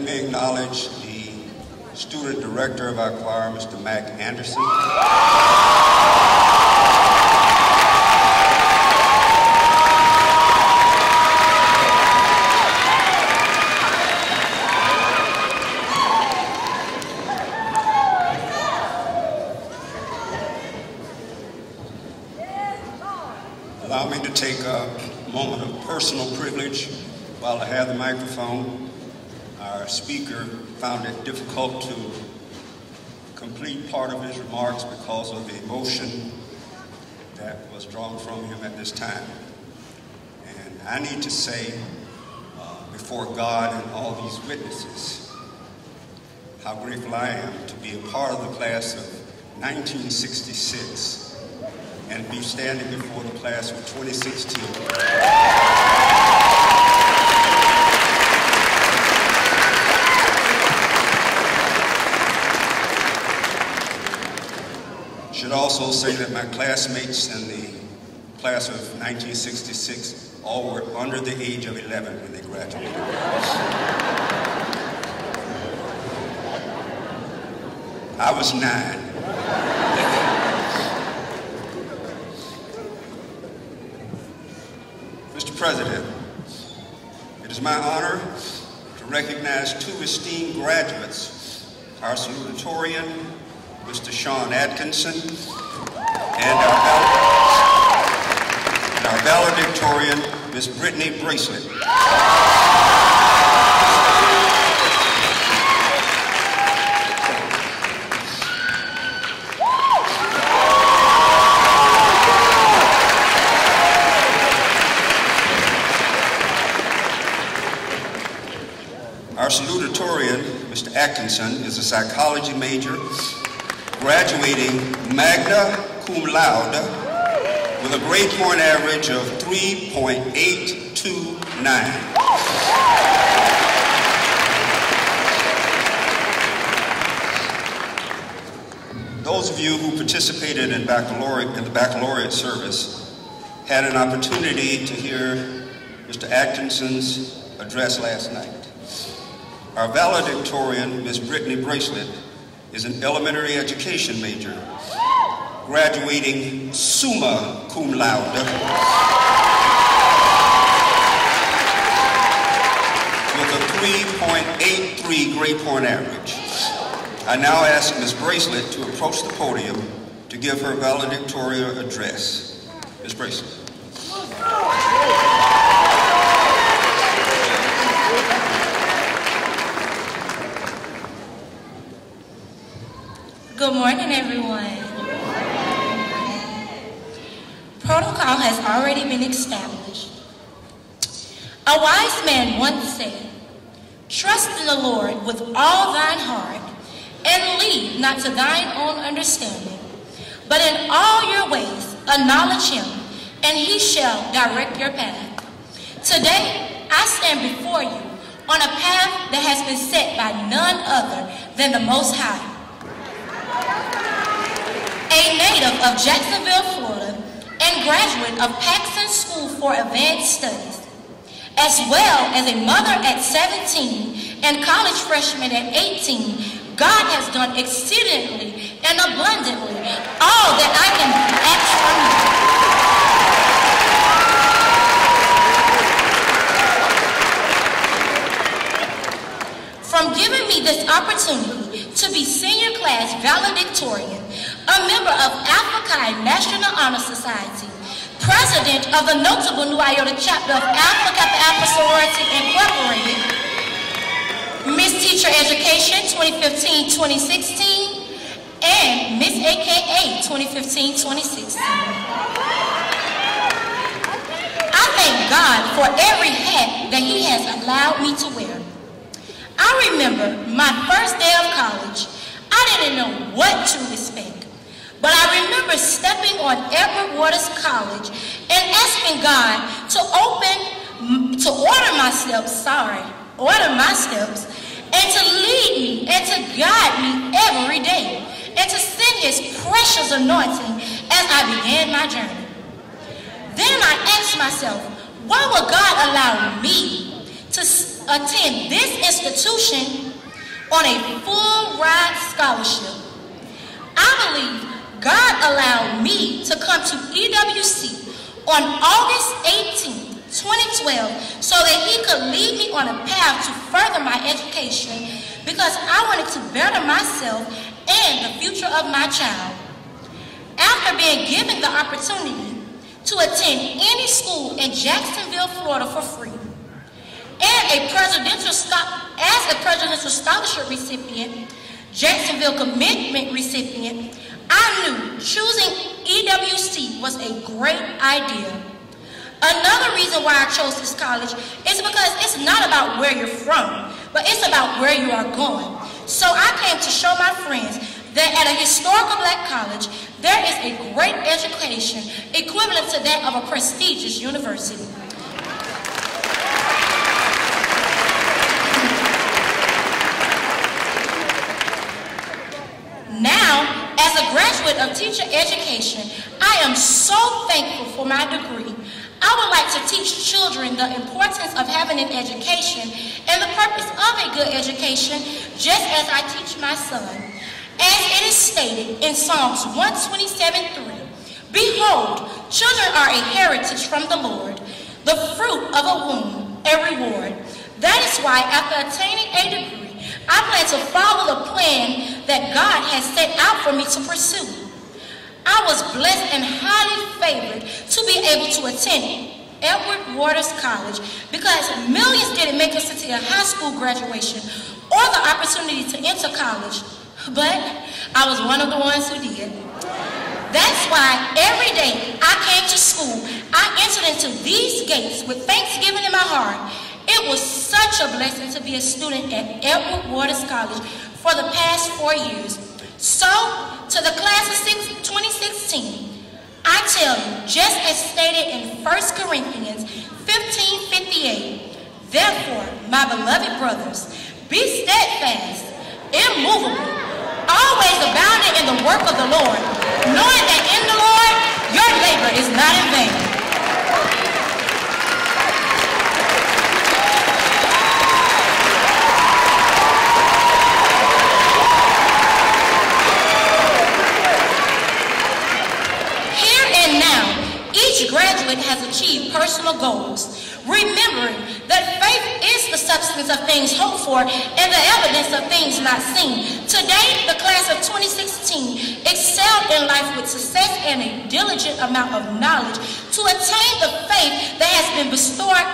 me acknowledge the student director of our choir, Mr. Mac Anderson. Allow me to take a moment of personal privilege while I have the microphone. Our speaker found it difficult to complete part of his remarks because of the emotion that was drawn from him at this time. And I need to say before God and all these witnesses how grateful I am to be a part of the class of 1966 and be standing before the class of 2016. Should also say that my classmates in the class of 1966 all were under the age of 11 when they graduated. I was 9. Mr. President, it is my honor to recognize 2 esteemed graduates, our salutatorian, Mr. Sean Atkinson, and our valedictorian, Ms. Brittany Bracelet. Our salutatorian, Mr. Atkinson, is a psychology major, graduating magna cum laude with a grade point average of 3.829. Those of you who participated in the baccalaureate service had an opportunity to hear Mr. Atkinson's address last night. Our valedictorian, Ms. Brittany Bracelet, is an elementary education major, graduating summa cum laude with a 3.83 grade point average. I now ask Ms. Bracelet to approach the podium to give her valedictorian address. Ms. Bracelet. Good morning, everyone. Protocol has already been established. A wise man once said, "Trust in the Lord with all thine heart, and lean not to thine own understanding, but in all your ways acknowledge him, and he shall direct your path." Today, I stand before you on a path that has been set by none other than the Most High. A native of Jacksonville, Florida, and graduate of Paxton School for Advanced Studies, as well as a mother at 17 and college freshman at 18, God has done exceedingly and abundantly all that I can ask from you. From giving me this opportunity to be senior class valedictorian, a member of Alpha Chi National Honor Society, president of the notable New Iota chapter of Alpha Kappa Alpha Sorority Incorporated, Miss Teacher Education 2015-2016, and Miss AKA 2015-2016. I thank God for every hat that He has allowed me to wear. I remember my first day of college. I didn't know what to expect. But I remember stepping on Edward Waters College and asking God to order my steps, and to lead me and to guide me every day, and to send His precious anointing as I began my journey. Then I asked myself, why would God allow me to attend this institution on a full-ride scholarship. I believe God allowed me to come to EWC on August 18, 2012, so that he could lead me on a path to further my education because I wanted to better myself and the future of my child. After being given the opportunity to attend any school in Jacksonville, Florida for free, and as a presidential scholarship recipient, Jacksonville Commencement recipient, I knew choosing EWC was a great idea. Another reason why I chose this college is because it's not about where you're from, but it's about where you are going. So I came to show my friends that at a historical black college, there is a great education equivalent to that of a prestigious university. Now, as a graduate of teacher education, I am so thankful for my degree. I would like to teach children the importance of having an education and the purpose of a good education, just as I teach my son. As it is stated in Psalms 127:3, "Behold, children are a heritage from the Lord, the fruit of a womb, a reward." That is why, after attaining a degree, I plan to follow the plan that God has set out for me to pursue. I was blessed and highly favored to be able to attend Edward Waters College because millions didn't make it to a high school graduation or the opportunity to enter college, but I was one of the ones who did. That's why every day I came to school, I entered into these gates with thanksgiving in my heart. It was such a blessing to be a student at Edward Waters College for the past 4 years. So, to the class of 2016, I tell you, just as stated in 1 Corinthians 15:58, "Therefore, my beloved brothers, be steadfast, immovable, always abounding in the work of the Lord, knowing that in the Lord your labor is not in vain." Each graduate has achieved personal goals, remembering that faith is the substance of things hoped for and the evidence of things not seen. Today, the class of 2016 excelled in life with success and a diligent amount of knowledge to attain the faith that has been bestowed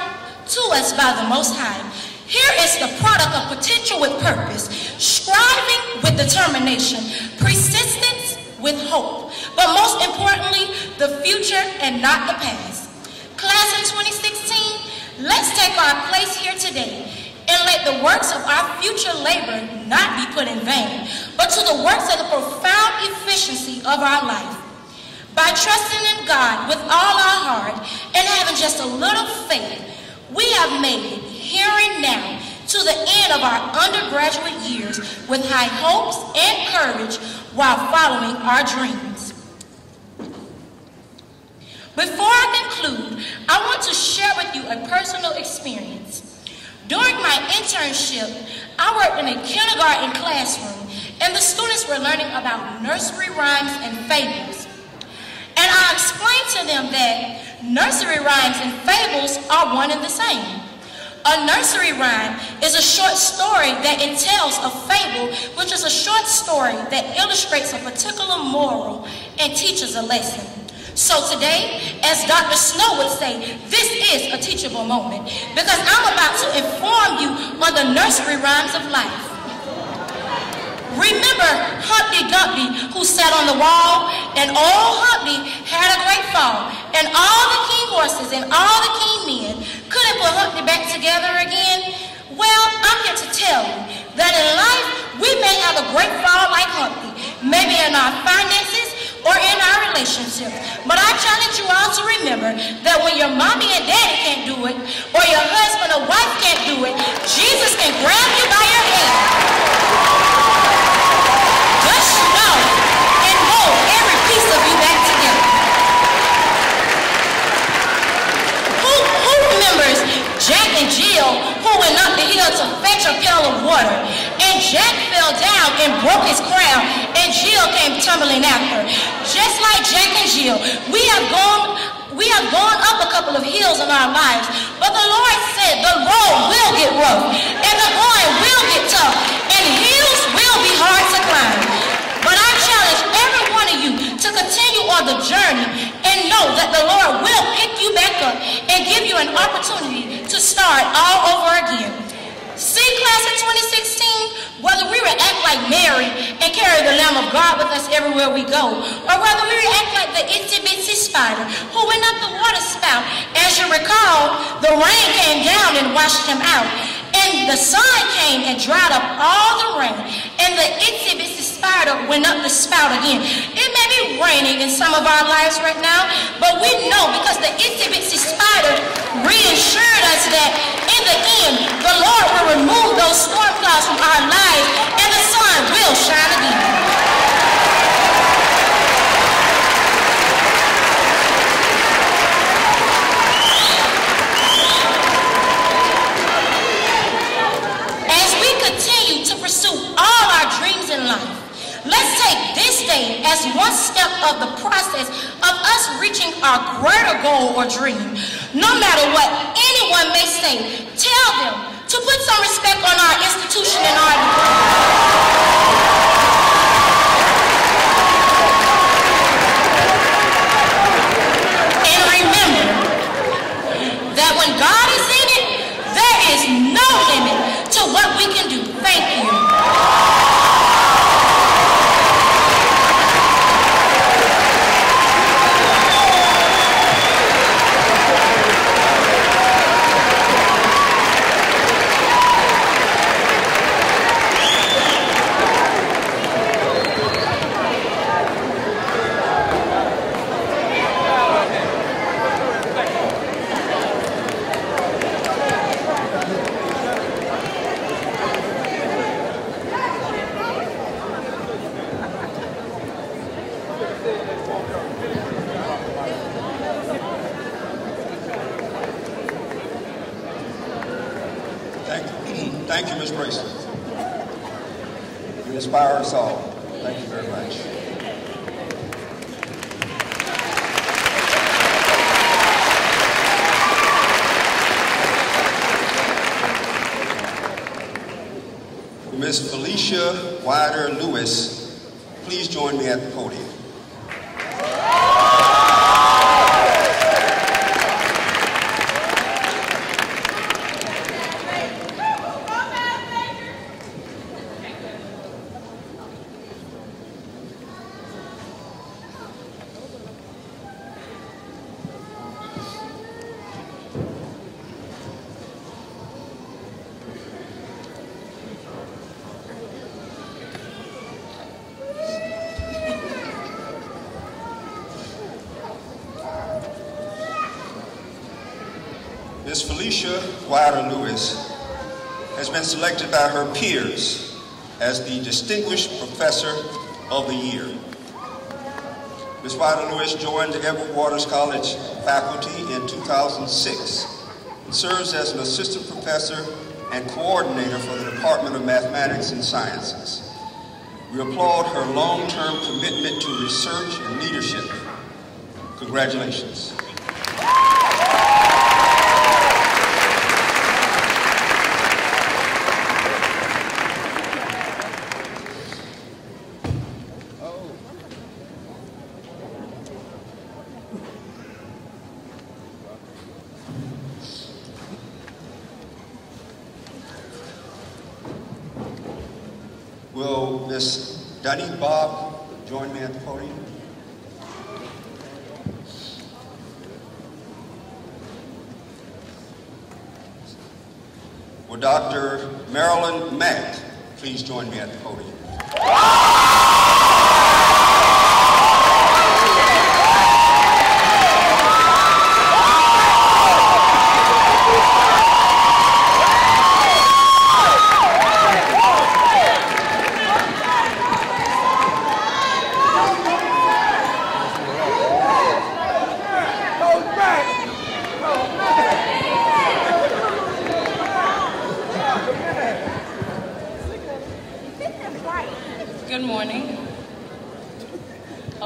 to us by the Most High. Here is the product of potential with purpose, striving with determination, persistence with hope, but most importantly, the future and not the past. Class of 2016, let's take our place here today and let the works of our future labor not be put in vain, but to the works of the profound efficiency of our life. By trusting in God with all our heart and having just a little faith, we have made it here and now to the end of our undergraduate years with high hopes and courage while following our dreams. Before I conclude, I want to share with you a personal experience. During my internship, I worked in a kindergarten classroom, and the students were learning about nursery rhymes and fables. And I explained to them that nursery rhymes and fables are one and the same. A nursery rhyme is a short story that entails a fable, which is a short story that illustrates a particular moral and teaches a lesson. So today, as Dr. Snow would say, this is a teachable moment because I'm about to inform you on the nursery rhymes of life. Remember Humpty Dumpty who sat on the wall, and old Humpty had a great fall, and all the king horses and all the king men couldn't put Humpty back together again? Well, I'm here to tell you that in life, we may have a great fall like Humpty, maybe in our finances or in our relationships. But I challenge you all to remember that when your mommy and daddy can't do it, or your husband or wife can't do it, Jesus can grab you by your hand, dust you off, and mold every piece of you back together. Who remembers Jack and Jill who went up the Jill to fetch a pail of water, and Jack fell down and broke his crown, and Jill came tumbling after. Just like Jack and Jill, we have gone up a couple of hills in our lives, but the Lord said the road will get rough, and the going will get tough, and hills will be hard to climb. But I challenge every one of you to continue on the journey and know that the Lord will pick you back up and give you an opportunity to start all over again. See, class of 2016, whether we would act like Mary and carry the Lamb of God with us everywhere we go, or whether we would act like the itsy-bitsy spider who went up the water spout. As you recall, the rain came down and washed him out, and the sun came and dried up all the rain, and the itsy-bitsy spider went up the spout again. It may be raining in some of our lives right now, but we know because the itsy-bitsy spider reassured us that in the end, the Lord will remove those storm clouds from our lives, and the sun will shine again. As we continue to pursue all our dreams in life, let's take this day as one step of the process of us reaching our greater goal or dream. No matter what anyone may say, tell them to put some respect on our institution and our and remember that when God is in it, there is no limit to what we can do. Thank you. Thank you, Ms. Bracelet. You inspire us all. Thank you very much. Ms. Felicia Wider-Lewis, please join me at the podium. Ms. Felicia Wider-Lewis has been selected by her peers as the Distinguished Professor of the Year. Ms. Wider-Lewis joined the Edward Waters College faculty in 2006 and serves as an assistant professor and coordinator for the Department of Mathematics and Sciences. We applaud her long-term commitment to research and leadership. Congratulations. Will Ms. Dunny Bob join me at the podium? Will Dr. Marilyn Mack please join me at the podium?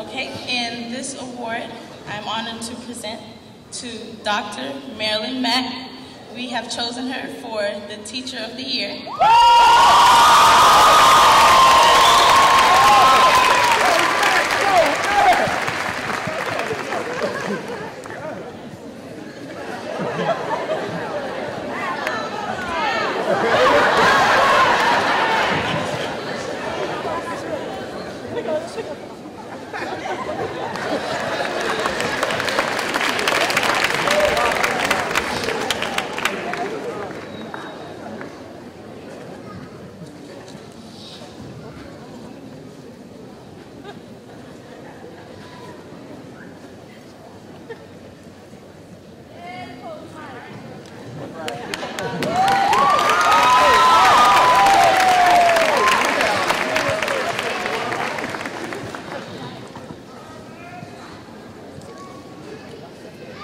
Okay, and this award I'm honored to present to Dr. Marilyn Mack. We have chosen her for the Teacher of the Year.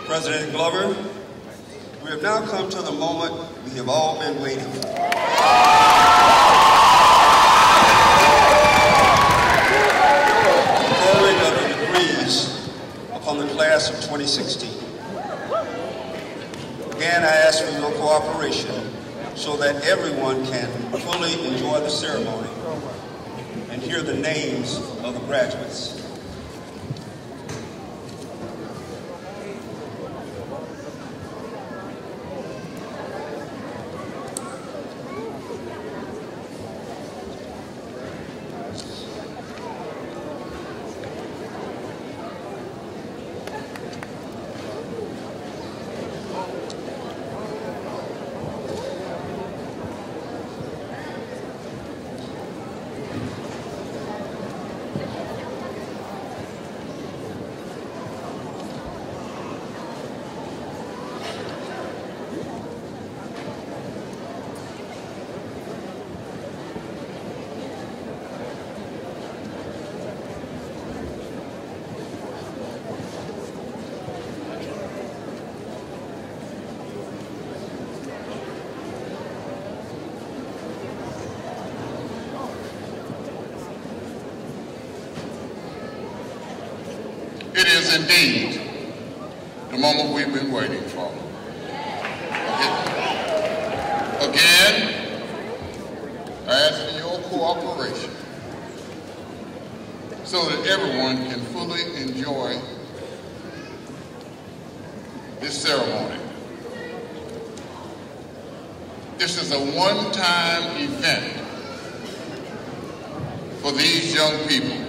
President Glover, we have now come to the moment we have all been waiting for. Conferring of the degrees upon the class of 2016. Again, I ask for your cooperation so that everyone can fully enjoy the ceremony and hear the names of the graduates. It is indeed the moment we've been waiting for. Again, I ask for your cooperation so that everyone can fully enjoy this ceremony. This is a one-time event for these young people.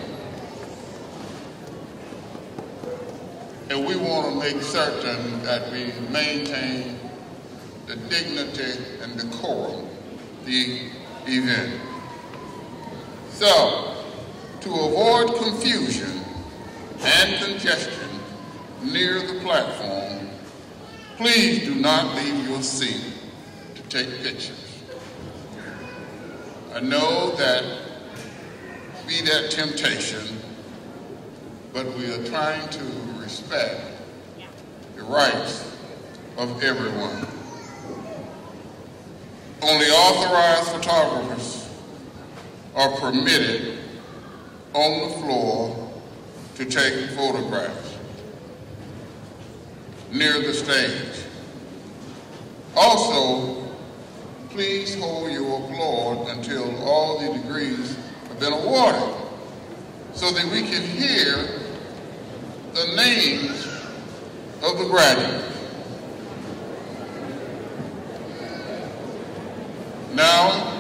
And we want to make certain that we maintain the dignity and decorum of the event. So, to avoid confusion and congestion near the platform, please do not leave your seat to take pictures. I know that be that temptation, but we are trying to respect the rights of everyone. Only authorized photographers are permitted on the floor to take photographs near the stage. Also, please hold your applaud until all the degrees have been awarded so that we can hear the names of the graduates. Now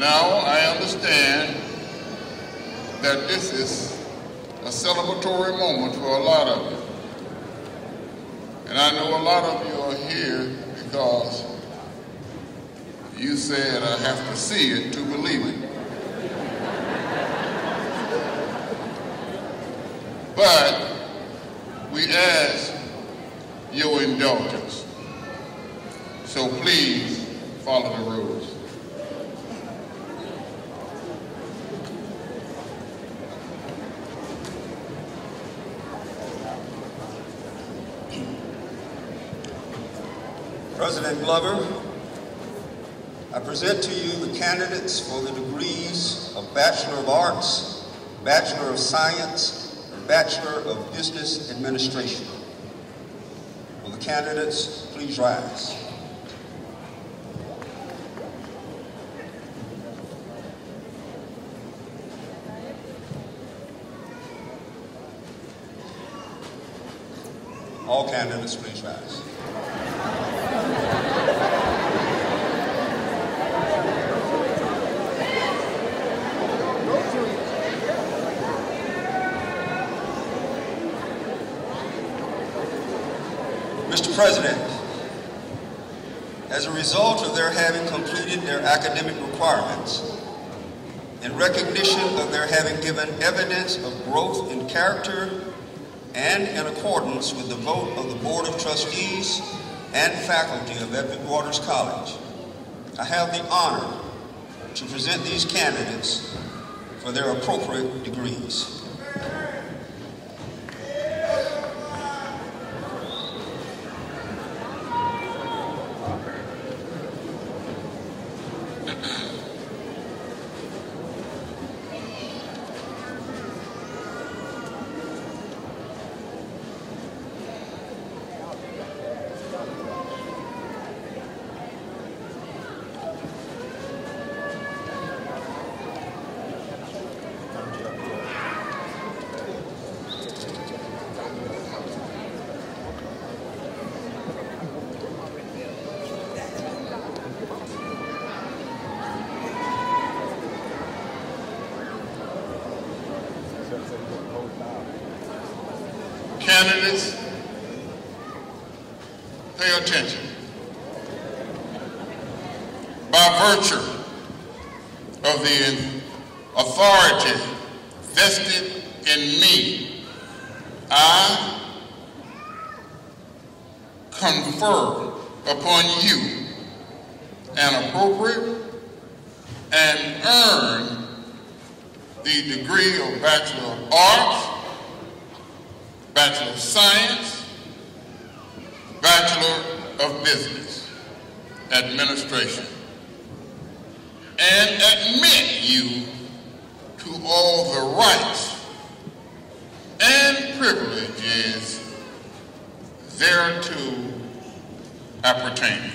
I understand that this is a celebratory moment for a lot of you. And I know a lot of you are here because you said I have to see it to believe it. But we ask your indulgence. So please follow the rules. President Glover, I present to you the candidates for the degrees of Bachelor of Arts, Bachelor of Science, Bachelor of Business Administration. Will the candidates please rise? All candidates please rise. Mr. President, as a result of their having completed their academic requirements, in recognition of their having given evidence of growth in character and in accordance with the vote of the Board of Trustees and faculty of Edward Waters College, I have the honor to present these candidates for their appropriate degrees. Candidates, pay attention. By virtue of the authority vested in me, I confer upon you an appropriate and earn the degree of Bachelor of Arts, Bachelor of Science, Bachelor of Business Administration, and admit you to all the rights and privileges thereto appertaining.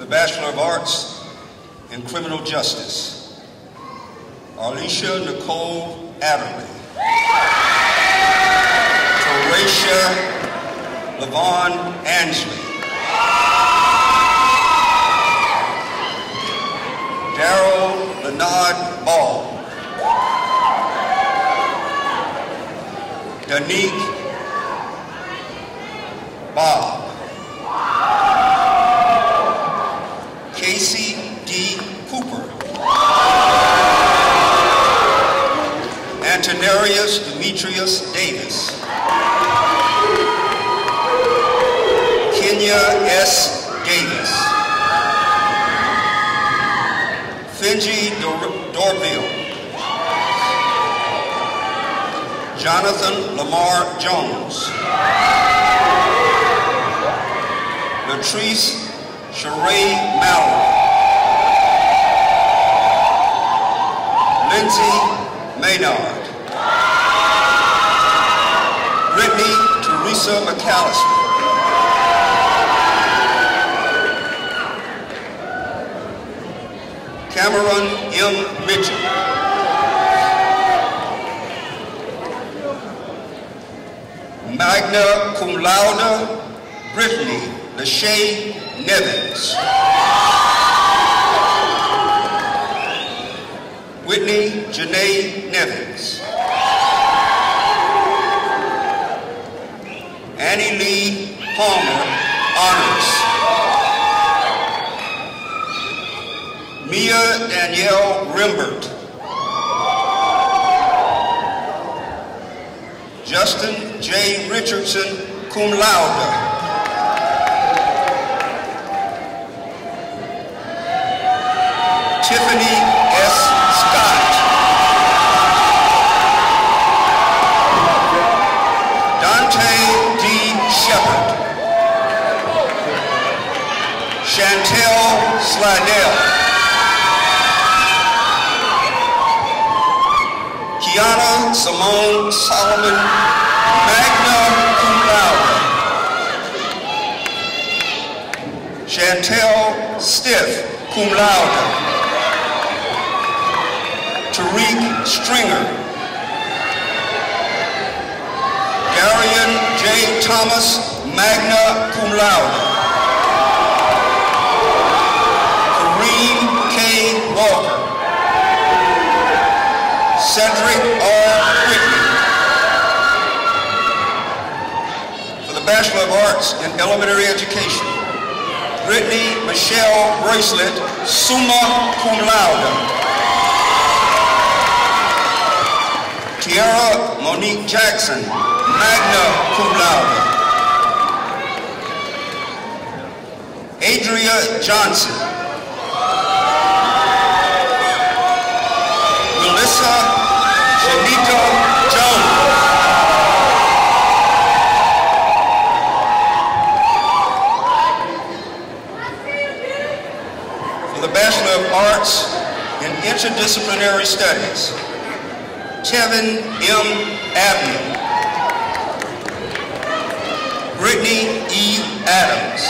Bachelor of Arts in Criminal Justice, Alicia Nicole Adderley. Toracia Lavon Ansley. Daryl Leonard Ball. Danique Bob. Casey D. Cooper. Antonarius Demetrius Davis. Kenya S. Davis. Finji Dorville. Jonathan Lamar Jones. Latrice Sheree Mallory. Lindsay Maynard. Brittany Teresa McAllister. Cameron M. Mitchell. Magna cum laude, Brittany Lachey Nevins. Whitney Janae Nevins. Annie Lee Palmer, honors. Mia Danielle Rimbert. Justin J. Richardson, cum laude. Tiffany S. Scott. Dante D. Shepard. Chantel Slidell. Kiana Simone Solomon, magna cum laude. Chantel Stiff, cum laude. Tariq Stringer. Darian J. Thomas, magna cum laude. Kareem K. Walker. Cedric R. Whitney. For the Bachelor of Arts in Elementary Education, Brittany Michelle Bracelet, summa cum laude. Tiara Monique Jackson, magna cum laude. Adria Johnson. Melissa Shanika Jones. For the Bachelor of Arts in Interdisciplinary Studies, Tevin M. Abney. Brittany E. Adams.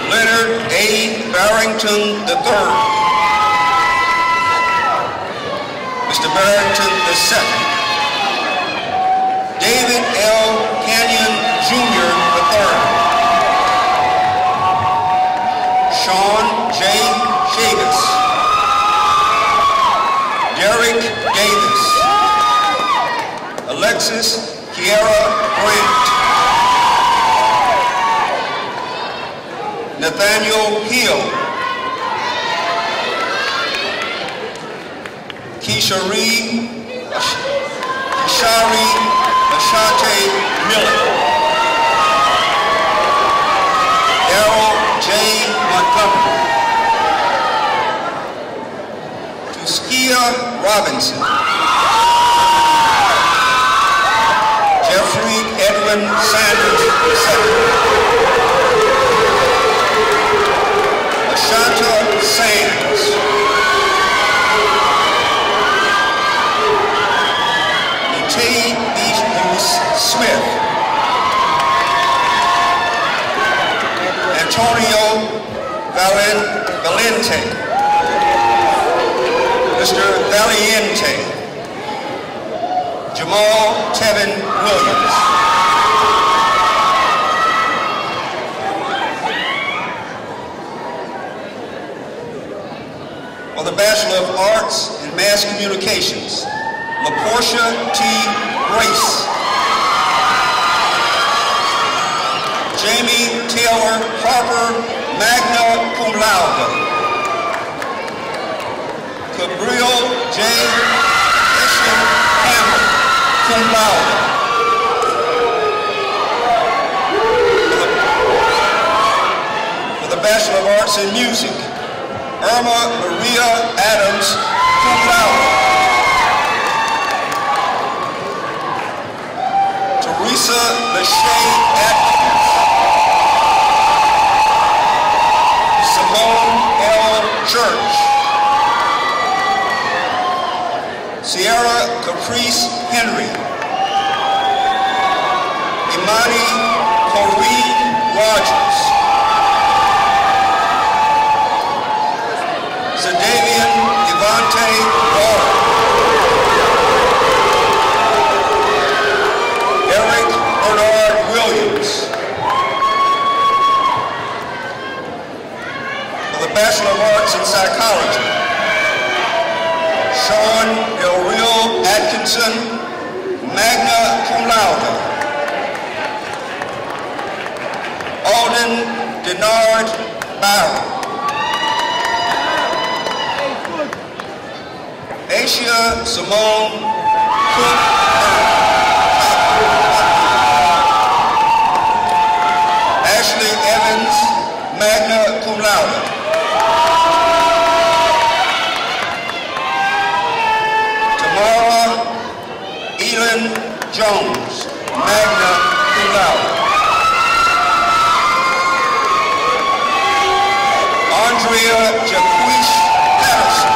Leonard A. Barrington III. Mr. Barrington II. David L. Canyon Jr. III. Sean J. Chavis. Derek Davis. Alexis Kiara Grant. Nathaniel Hill. Kishari Ashante Miller. Darrell J. Montgomery. Tuskia Robinson. Jeffrey Edwin Sanders II. Ashanta Sands. Tay Smith. Antonio Valente. Mr. Valiente. Jamal Tevin Williams. For the Bachelor of Arts in Mass Communications, LaPortia T. Grace. Jamie Taylor Harper, magna cum laude. Gabriel J. Ashton Campbell, cum laude. For the Bachelor of Arts in Music, Irma Maria Adams, cum laude. Teresa Lachey Atkins. Simone L. Church. Sierra Caprice Henry. Imani Corrine Rogers. Zadavian Devante Laura. Eric Bernard Williams. For the Bachelor of Arts in Psychology, Sean Del Rio Atkinson, magna cum laude. Alden Denard Barrow. Asia Simone Cook. Ashley Evans, magna cum laude. Jones, magna cum laude. Andrea Jaquish Patterson.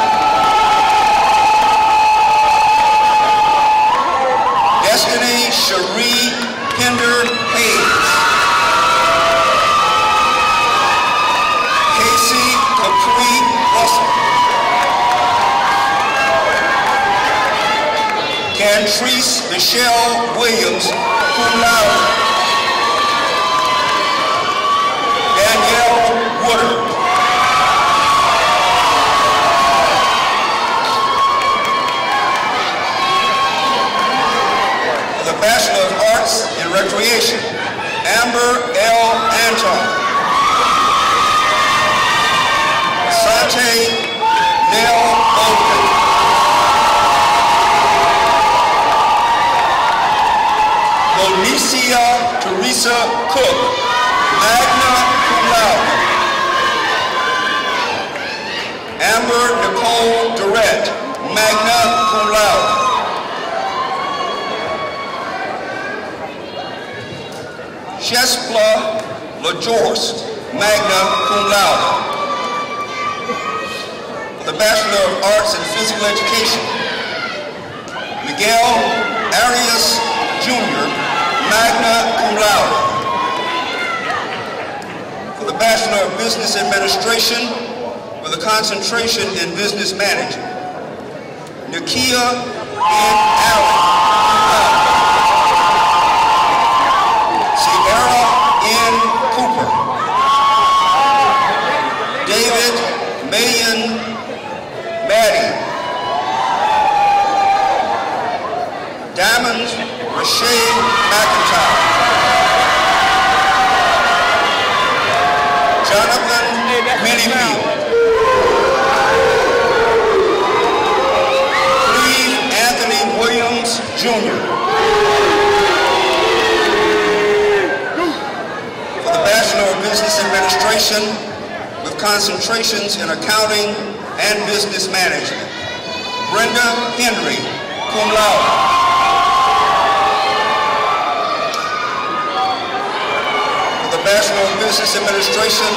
Destiny Cherie Pender Hayes. Casey Capri Russell. Cantrice Michelle Williams, cum laude. Danielle Woodard. The Bachelor of Arts in Recreation, Amber L. Anton. Sante Nell Bolton. Bonicia Teresa Cook, magna cum laude. Amber Nicole Durrett, magna cum laude. Chespla LaJorst, magna cum laude. The Bachelor of Arts in Physical Education, Miguel Arias Jr., magna cum laude. For the Bachelor of Business Administration with a concentration in Business Management, Nakia N. Allen, Sierra N. Cooper, David Mayan Maddie, Diamond Rashay McIntyre, Jonathan Minifield, Cleve Anthony Williams Jr. For the Bachelor of Business Administration with concentrations in Accounting and Business Management, Brenda Henry, cum laude. Bachelor of Business Administration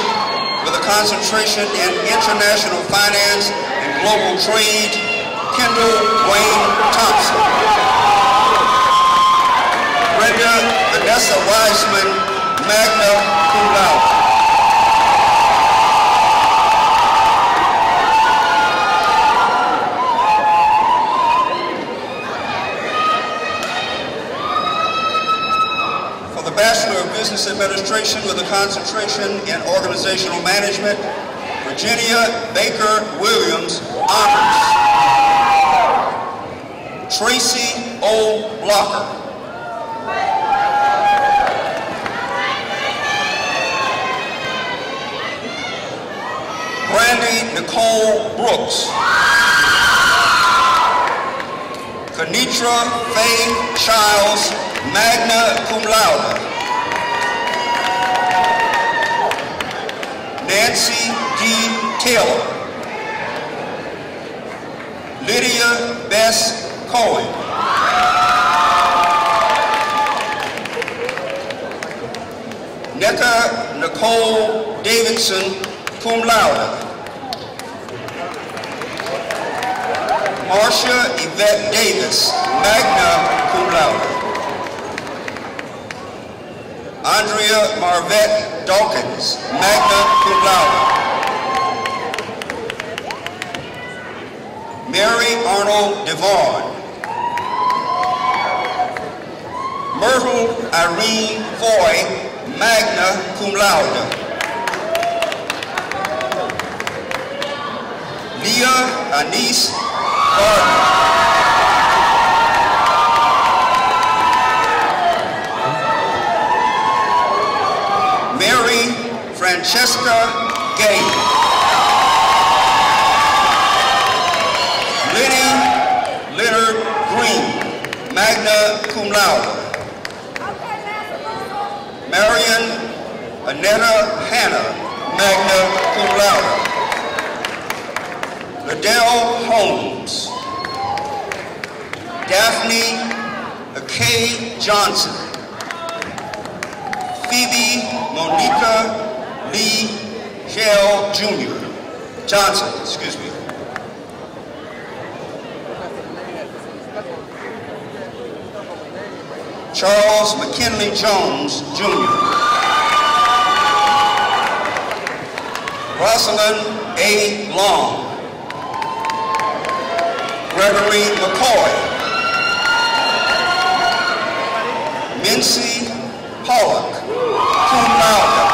with a concentration in International Finance and Global Trade, Kendall Wayne Thompson. Brenda Vanessa Wiseman, magna cum laude. Bachelor of Business Administration with a concentration in Organizational Management, Virginia Baker Williams, honors. Tracy O. Blocker. Brandy Nicole Brooks. Kenitra Faye Childs, magna cum laude. Nancy D. Taylor. Lydia Bess Cohen. Neka Nicole Davidson, cum laude. Marcia Yvette Davis, magna cum laude. Andrea Marvette Dawkins, magna cum laude. Mary Arnold Devon. Myrtle Irene Foy, magna cum laude. Leah Anise Gardner. Mary Francesca Gay. Lenny Leonard Green, magna cum laude. Marion Annetta Hannah, magna cum laude. Liddell Holmes. Daphne Kay Johnson. Phoebe Monica Lee Hale Jr. Johnson, excuse me. Charles McKinley Jones Jr. Rosalind A. Long. Gregory McCoy. Mincy Pollock, cum laude.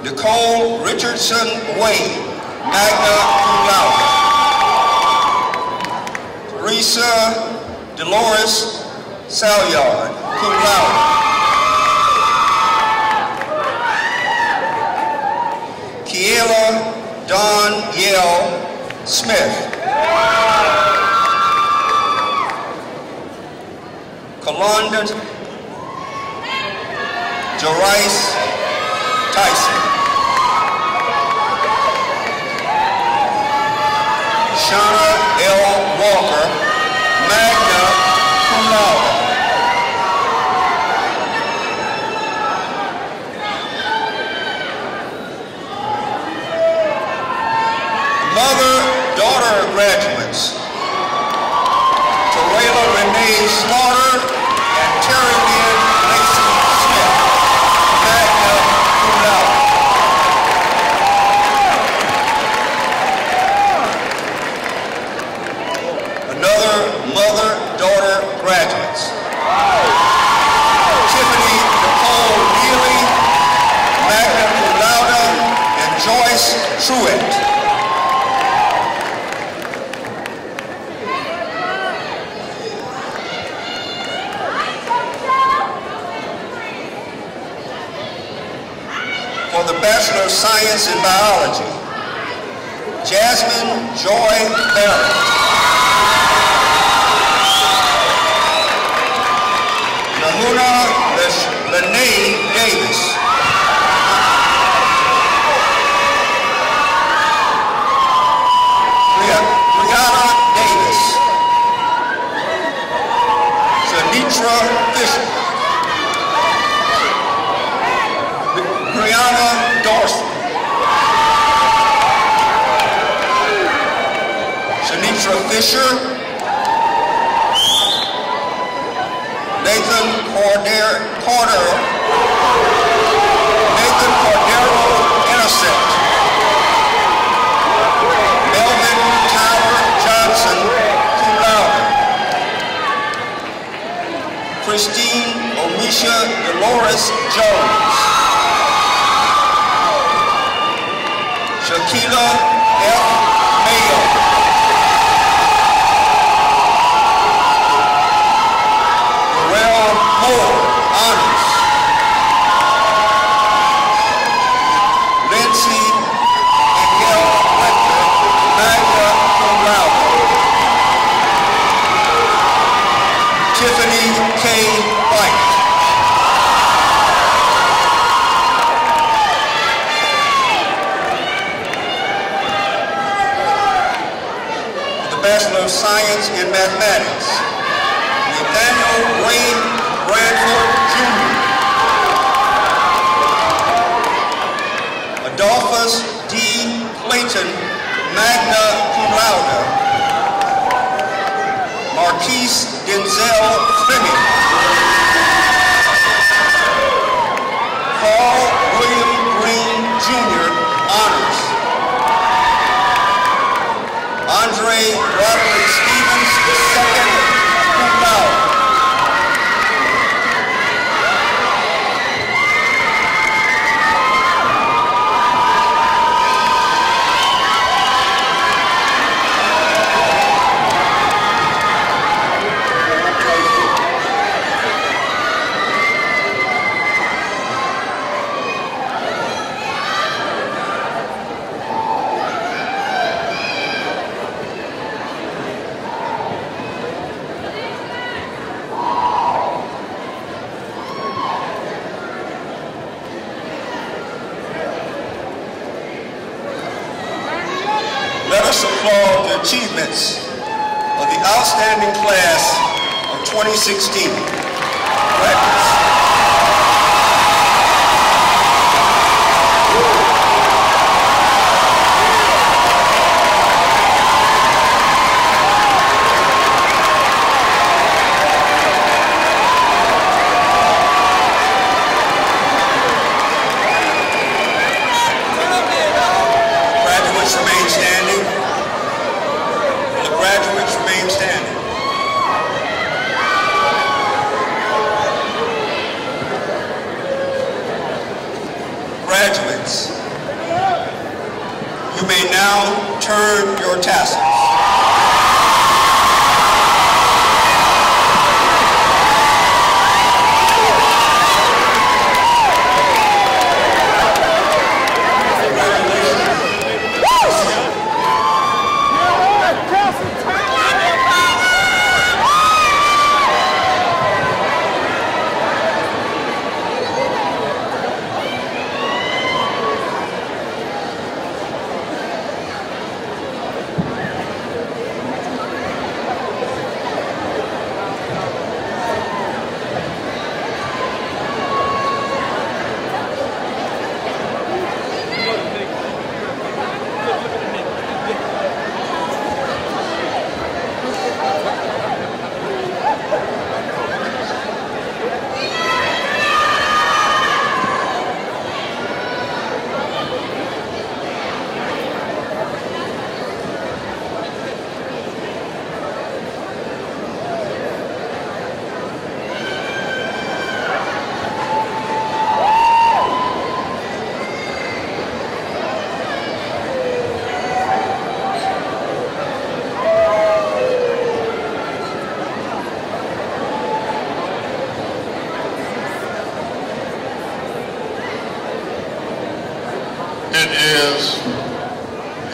Nicole Richardson Wade, magna cum laude. Teresa Dolores Salyard, cum laude. Kiela Dawn Yale Smith. Kalonda Jarice Tyson. Shauna L. Walker, magna cum laude. Mother-daughter graduates. Terrella Renee Slaughter and Terry Lynn Lacey Smith, magna cum laude. Another mother-daughter graduates. Tiffany Nicole Neely, magna cum laude, and Joyce Truitt. For the Bachelor of Science in Biology, Jasmine Joy Barrett. Nahuna Lene Davis. Brianna Davis. Zanitra Fisher. Brianna Dorsey. Zanitra Fisher. Nathan Cordero. Nathan Cordero Innocent. Melvin Tyler Johnson, cum laude. Christine Omisha Dolores Jones. Shakila F. Mayo. Darrell Moore, honors. Lindsay Miguel Lecter, magna cum laude. Tiffany K. White. Bachelor of Science in Mathematics, Nathaniel Wayne Bradford Jr. Adolphus D. Clayton, magna cum laude. Marquise Denzel Fleming. Paul William Green Jr., honors. Andre Roderick Stevens II, cum laude. Let us applaud the achievements of the outstanding class of 2016. Graduates. Remain standing. The graduates remain standing. Graduates, you may now turn your tassels.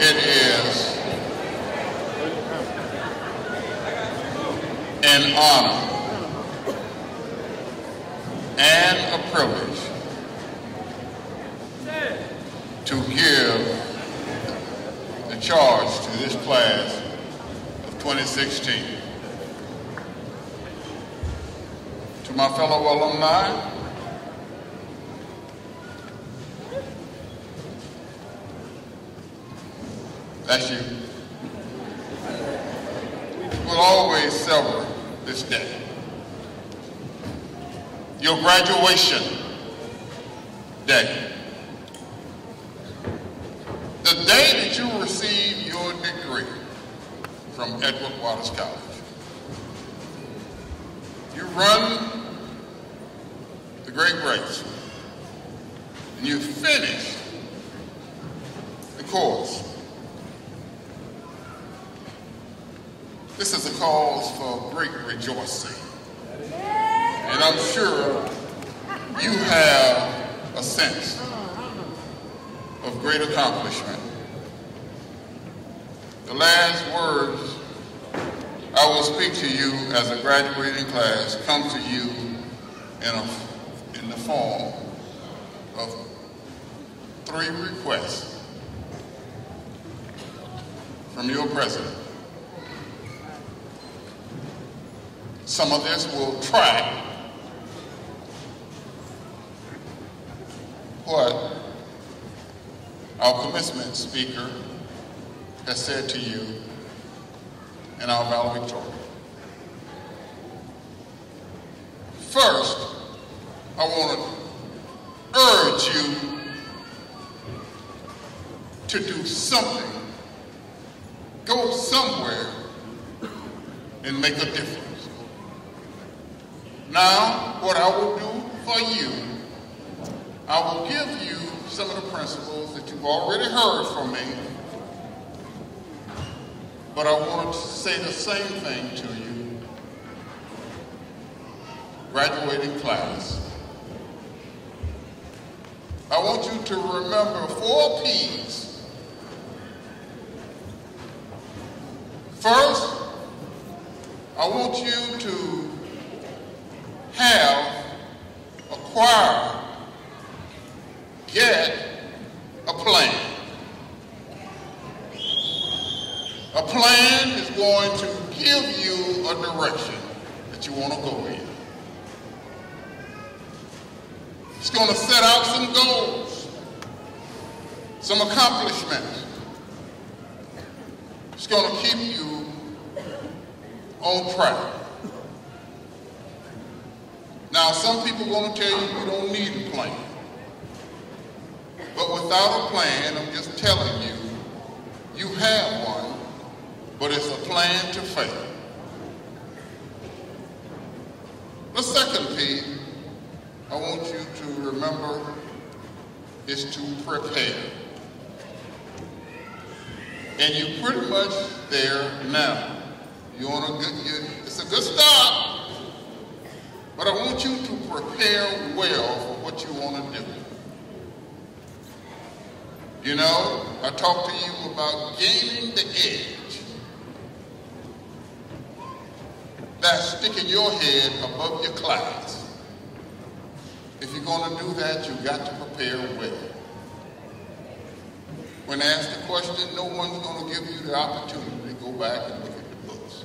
It is an honor and a privilege to give the charge to this class of 2016. To my fellow alumni, that's you. We'll always celebrate this day. Your graduation day. The day that you receive your degree from Edward Waters College. You run the great race and you finish the course. This is a cause for great rejoicing. And I'm sure you have a sense of great accomplishment. The last words I will speak to you as a graduating class come to you in the form of 3 requests from your president. Some of this will track what our commencement speaker has said to you in our valedictorian. First, I want to urge you to do something, go somewhere and make a difference. Now, what I will do for you, I will give you some of the principles that you've already heard from me, but I want to say the same thing to you, graduating class. I want you to remember 4 P's. First, I want you to acquire, get a plan. A plan is going to give you a direction that you want to go in. It's going to set out some goals, some accomplishments. It's going to keep you on track. Now, some people are going to tell you you don't need a plan. But without a plan, I'm just telling you, you have one, but it's a plan to fail. The second P I want you to remember is to prepare. And you're pretty much there now. It's a good start, but I want you to prepare well for what you want to do. You know, I talked to you about gaining the edge. That's sticking your head above your class. If you're going to do that, you've got to prepare well. When asked the question, no one's going to give you the opportunity to go back and look at the books.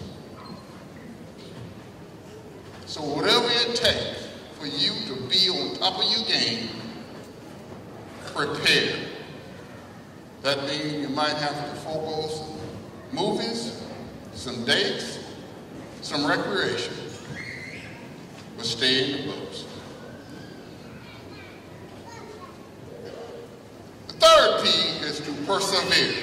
So whatever it takes for you to be on top of your game, prepare. That means you might have to forego some movies, some dates, some recreation, but stay in the books. The third P is to persevere.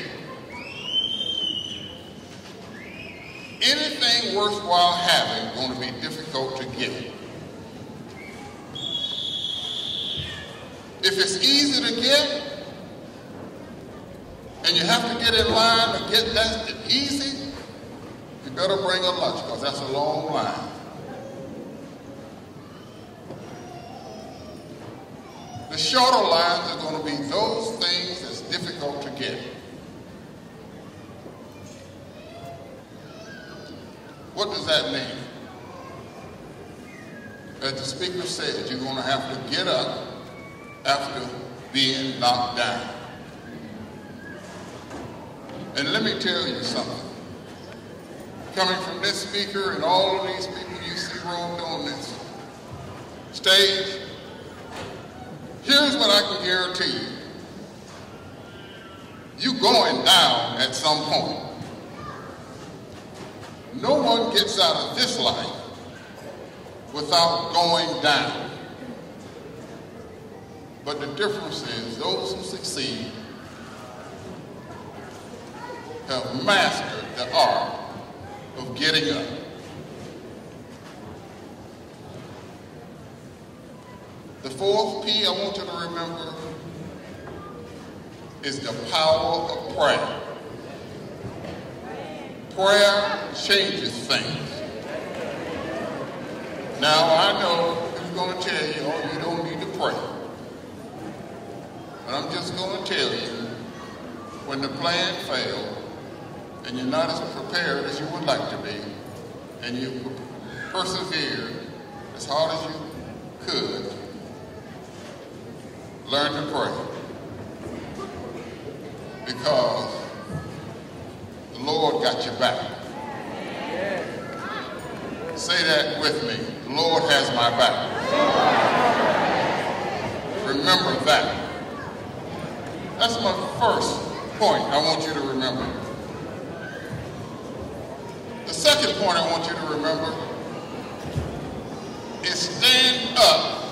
Anything worthwhile having is going to be difficult to get. If it's easy to get, and you have to get in line to get that easy, you better bring a lunch, because that's a long line. The shorter lines are going to be those things that's difficult to get. What does that mean? As the speaker said, you're going to have to get up after being knocked down. And let me tell you something. Coming from this speaker and all of these people you see roamed on this stage, here's what I can guarantee you. You're going down at some point. No one gets out of this life without going down. But the difference is those who succeed have mastered the art of getting up. The fourth P I want you to remember is the power of prayer. Prayer changes things. Now, I know who's going to tell you, oh, you don't need to pray. But I'm just going to tell you, when the plan fails, and you're not as prepared as you would like to be, and you persevere as hard as you could, learn to pray. Because the Lord got your back. Say that with me. The Lord has my back. Remember that. That's my first point I want you to remember. The second point I want you to remember is stand up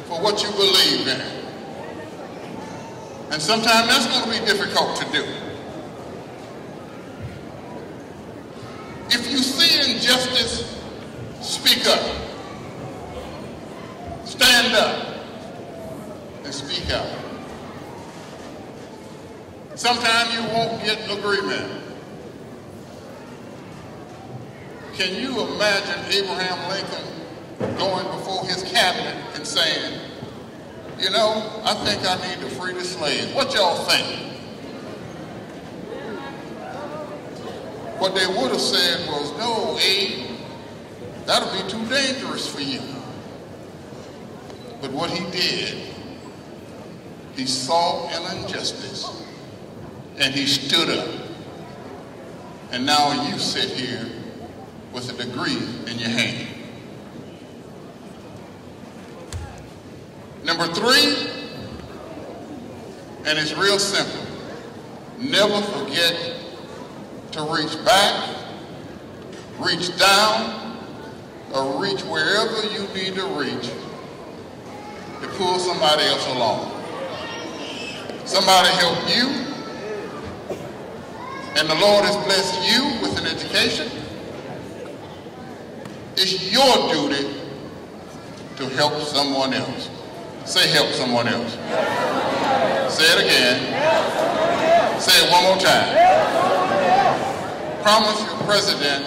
for what you believe in. And sometimes that's going to be difficult to do. If you see injustice, speak up. Stand up and speak out. Sometimes you won't get agreement. Can you imagine Abraham Lincoln going before his cabinet and saying, you know, I think I need to free the slaves. What y'all think? What they would have said was, no, Abe, that'll be too dangerous for you. But what he did, he saw an injustice and he stood up. And now you sit here with a degree in your hand. Number 3, and it's real simple, never forget to reach back, reach down, or reach wherever you need to reach to pull somebody else along. Somebody help you, and the Lord has blessed you with an education. It's your duty to help someone else. Say help someone else. Say it again. Say it one more time. Promise your president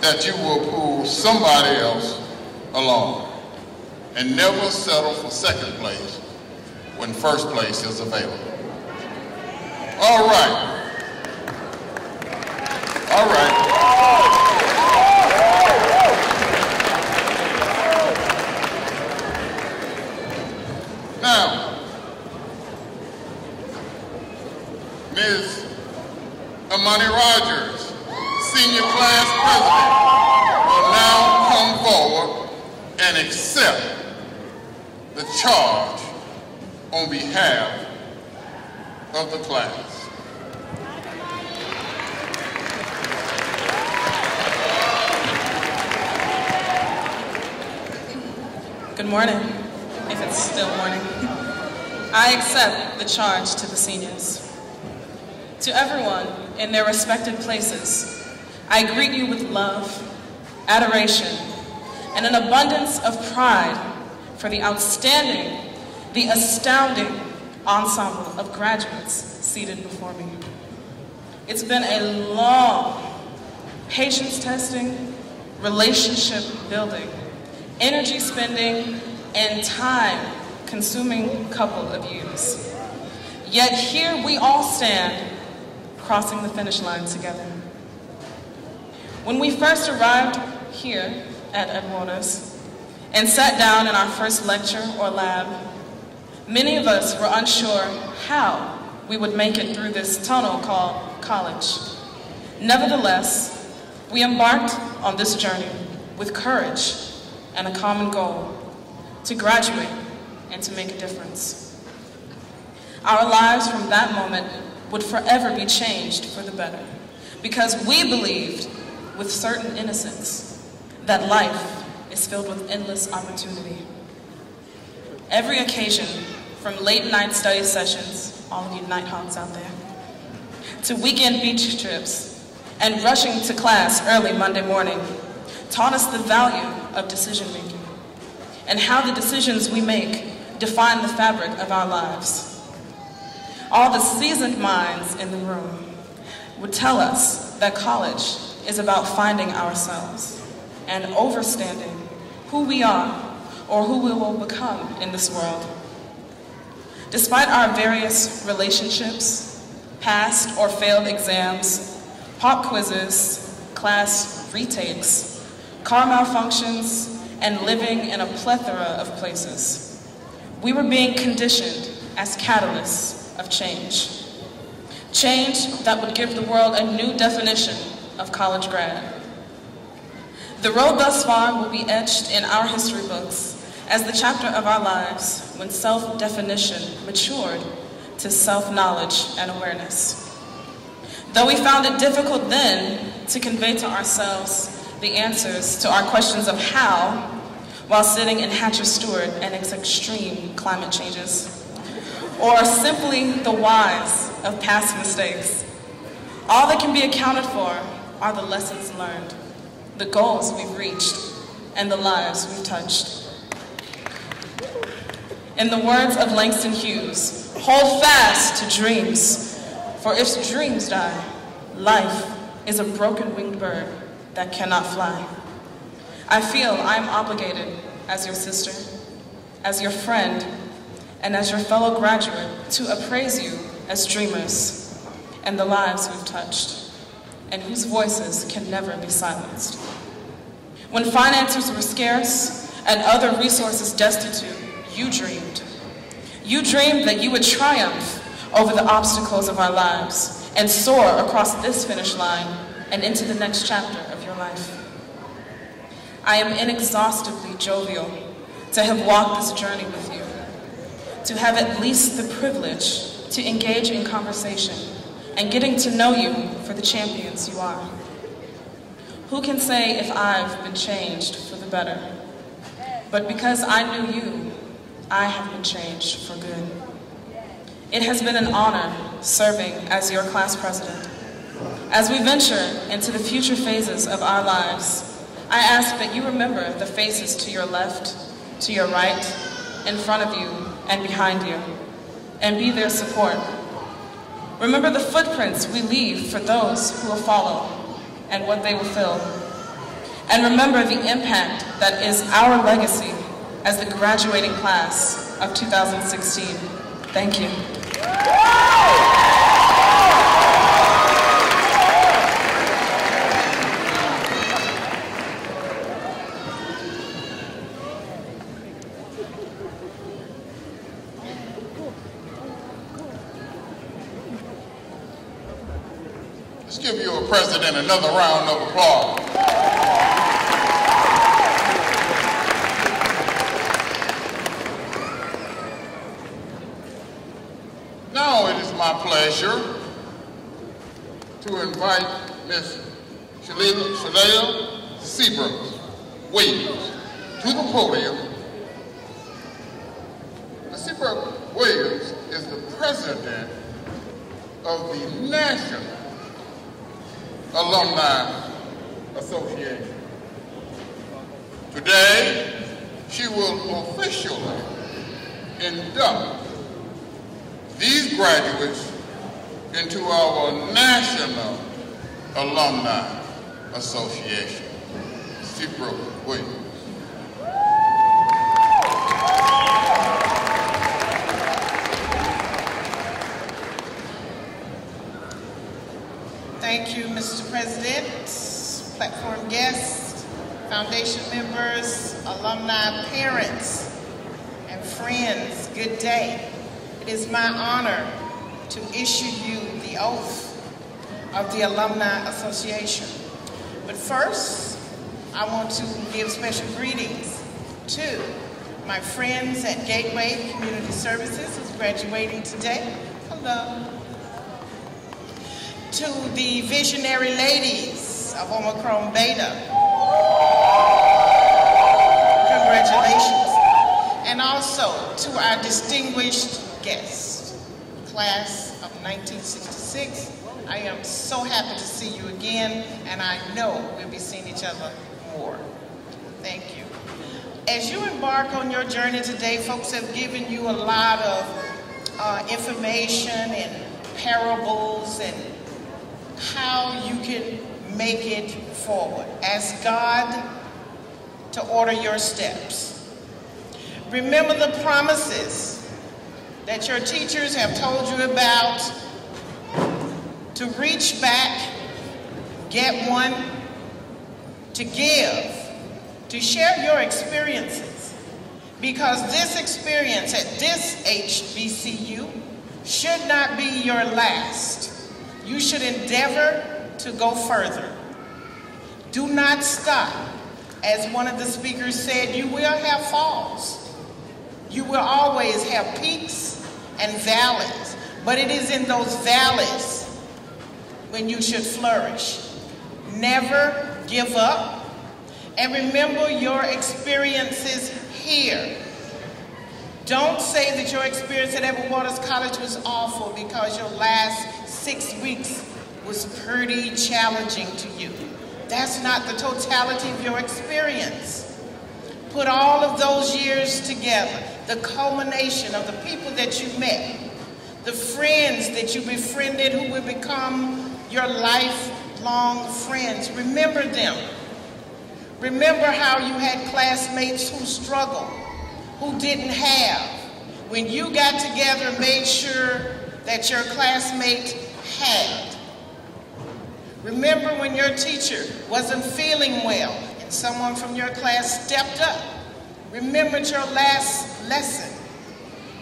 that you will pull somebody else along and never settle for second place when first place is available. All right. All right. Now, Ms. Amani Rogers, Senior Class President, will now come forward and accept the charge on behalf of the class. Good morning, if it's still morning. I accept the charge to the seniors. To everyone in their respective places, I greet you with love, adoration, and an abundance of pride for the outstanding, the astounding ensemble of graduates seated before me. It's been a long, patience testing, relationship building, energy spending, and time consuming couple of years. Yet here we all stand, crossing the finish line together. When we first arrived here at Edward's and sat down in our first lecture or lab, many of us were unsure how we would make it through this tunnel called college. Nevertheless, we embarked on this journey with courage and a common goal: to graduate and to make a difference. Our lives from that moment would forever be changed for the better, because we believed with certain innocence that life is filled with endless opportunity. Every occasion, from late night study sessions, all of you nighthawks out there, to weekend beach trips and rushing to class early Monday morning, taught us the value of decision making and how the decisions we make define the fabric of our lives. All the seasoned minds in the room would tell us that college is about finding ourselves and understanding who we are or who we will become in this world. Despite our various relationships, past or failed exams, pop quizzes, class retakes, car malfunctions, and living in a plethora of places, we were being conditioned as catalysts of change. Change that would give the world a new definition of college grad. The road thus far will be etched in our history books as the chapter of our lives when self-definition matured to self-knowledge and awareness. Though we found it difficult then to convey to ourselves the answers to our questions of how, while sitting in Hatcher Stewart and its extreme climate changes, or simply the whys of past mistakes, all that can be accounted for are the lessons learned, the goals we've reached, and the lives we've touched. In the words of Langston Hughes, hold fast to dreams, for if dreams die, life is a broken-winged bird that cannot fly. I feel I'm obligated as your sister, as your friend, and as your fellow graduate to appraise you as dreamers and the lives we've touched, and whose voices can never be silenced. When finances were scarce and other resources destitute, you dreamed. You dreamed that you would triumph over the obstacles of our lives and soar across this finish line and into the next chapter of your life. I am inexhaustibly jovial to have walked this journey with you, to have at least the privilege to engage in conversation and getting to know you for the champions you are. Who can say if I've been changed for the better? But because I knew you, I have been changed for good. It has been an honor serving as your class president. As we venture into the future phases of our lives, I ask that you remember the faces to your left, to your right, in front of you, and behind you, and be their support. Remember the footprints we leave for those who will follow and what they will fill. And remember the impact that is our legacy as the graduating class of 2016. Thank you. Let's give your president another round of applause. Now it is my pleasure to invite Ms. Shalea Seabrook Williams to the podium. Ms. Seabrook Williams is the president of the National Alumni Association. Today, she will officially induct these graduates into our National Alumni Association. Seabrook Williams. Thank you, Mr. President, platform guests, foundation members, alumni parents, and friends, good day. It is my honor to issue you the oath of the Alumni Association. But first, I want to give special greetings to my friends at Gateway Community Services who's graduating today. Hello. To the visionary ladies of Omicron Beta, congratulations. And also to our distinguished guests, class of 1966. I am so happy to see you again, and I know we'll be seeing each other more. Thank you. As you embark on your journey today, folks have given you a lot of information and parables and how you can make it forward. Ask God to order your steps. Remember the promises that your teachers have told you about, to reach back, get one, to give, to share your experiences, because this experience at this HBCU should not be your last. You should endeavor to go further. Do not stop. As one of the speakers said, you will have falls. You will always have peaks and valleys, but it is in those valleys when you should flourish. Never give up, and remember your experiences here. Don't say that your experience at Edward Waters College was awful because your last 6 weeks was pretty challenging to you. That's not the totality of your experience. Put all of those years together, the culmination of the people that you met, the friends that you befriended who will become your lifelong friends. Remember them. Remember how you had classmates who struggled, who didn't have. When you got together and made sure that your classmate had. Remember when your teacher wasn't feeling well and someone from your class stepped up, remembered your last lesson,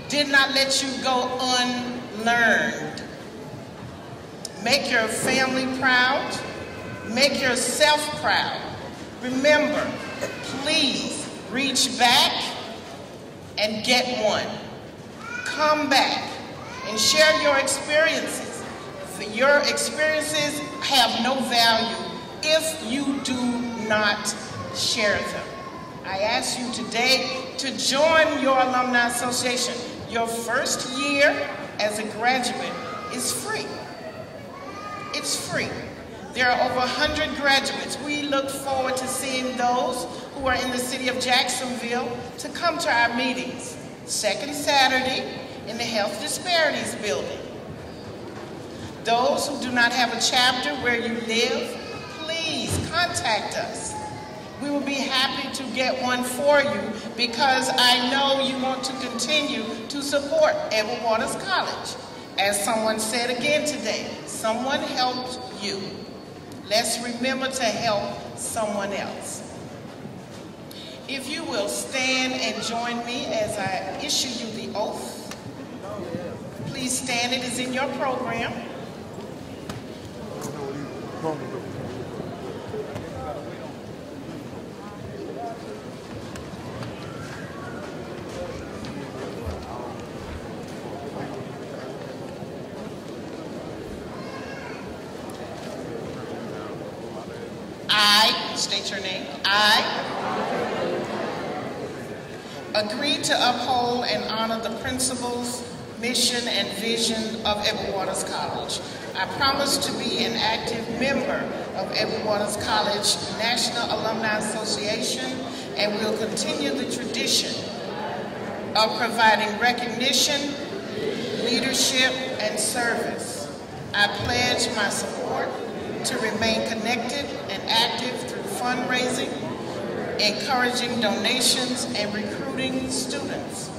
did not let you go unlearned. Make your family proud. Make yourself proud. Remember, please reach back and get one. Come back and share your experiences. Your experiences have no value if you do not share them. I ask you today to join your Alumni Association. Your first year as a graduate is free. It's free. There are over 100 graduates. We look forward to seeing those who are in the city of Jacksonville to come to our meetings. Second Saturday in the Health Disparities Building. Those who do not have a chapter where you live, please contact us. We will be happy to get one for you because I know you want to continue to support Edward Waters College. As someone said again today, someone helped you. Let's remember to help someone else. If you will stand and join me as I issue you the oath. Please stand, it is in your program. I, state your name, I agree to uphold and honor the principles, mission, and vision of Edward Waters College. I promise to be an active member of Edward Waters College National Alumni Association and will continue the tradition of providing recognition, leadership, and service. I pledge my support to remain connected and active through fundraising, encouraging donations, and recruiting students.